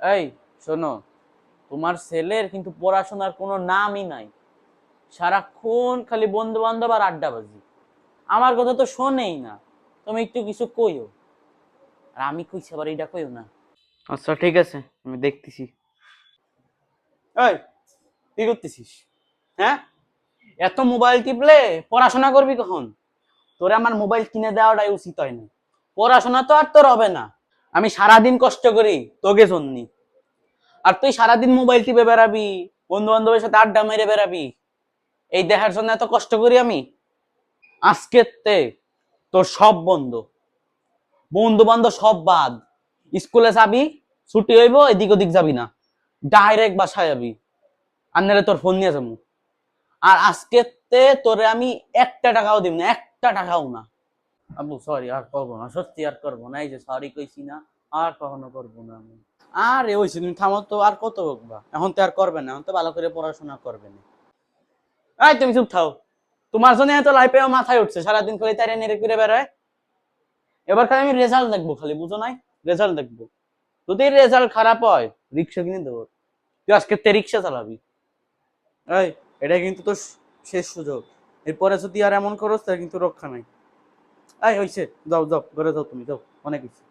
এই শোনো, তোমার ছেলের কিন্তু পড়াশোনার কোনো নামই নাই। সারাক্ষণ খালি বন্ধু বান্ধব আর আড্ডাবাজি। আমার কথা তো শোনেই না। তুমি একটু কিছু কইও। আর আমি কইছি আবার এটা কইও না। আচ্ছা ঠিক আছে, আমি দেখতেছি। এই, কি করতেছিস? হ্যাঁ, এত মোবাইল টিপলে পড়াশোনা করবি কখন? তোরে আমার মোবাইল কিনে দেওয়াটাই উচিত হয় না। পড়াশোনা তো আর তোর হবে না। আমি সারাদিন কষ্ট করি তোকে জন্যি, আর তুই সারাদিন মোবাইল টিপে বেড়াবি, বন্ধু বান্ধবের সাথে আড্ডা মেরে বেড়াবি। এই দেখার জন্য এত কষ্ট করি আমি। আজকের তে তোর সব বন্ধ, বন্ধু বান্ধব সব বাদ। স্কুলে যাবি, ছুটি হইব, এদিক ওদিক যাবি না, ডাইরেক্ট বাসায় যাবি। আর নাহলে তোর ফোন নিয়ে যাবো। আর আজকের তে তোরে আমি একটা টাকাও দিব না, একটা টাকাও না। আবু সরি, আর করবো না, সত্যি আর করবো না। এই যে সরি কইছি না, আর কখনো করবো না আমি। আরে ওইছে, তুমি থামো তো, আর কত বকবা? এখন তো আর করবে না, এখন তো ভালো করে পড়াশোনা করবে না। এই তুমি চুপ থাও। তোমার জন্য এত লাইফে মাথায় উঠছে, সারাদিন খালি তাই নেড়ে করে বেড়ায়। এবার খালি আমি রেজাল্ট দেখবো, খালি বুঝো নাই? রেজাল্ট দেখবো। যদি রেজাল্ট খারাপ হয়, রিক্সা কিনে দেবো। তুই আজকে তে রিক্সা চালাবি। এই, এটা কিন্তু তোর শেষ সুযোগ। এরপরে যদি আর এমন করো তাহলে কিন্তু রক্ষা নাই। এই হইছে, যাও যাও, ঘরে যাও, তুমি যাও, অনেক হইছে।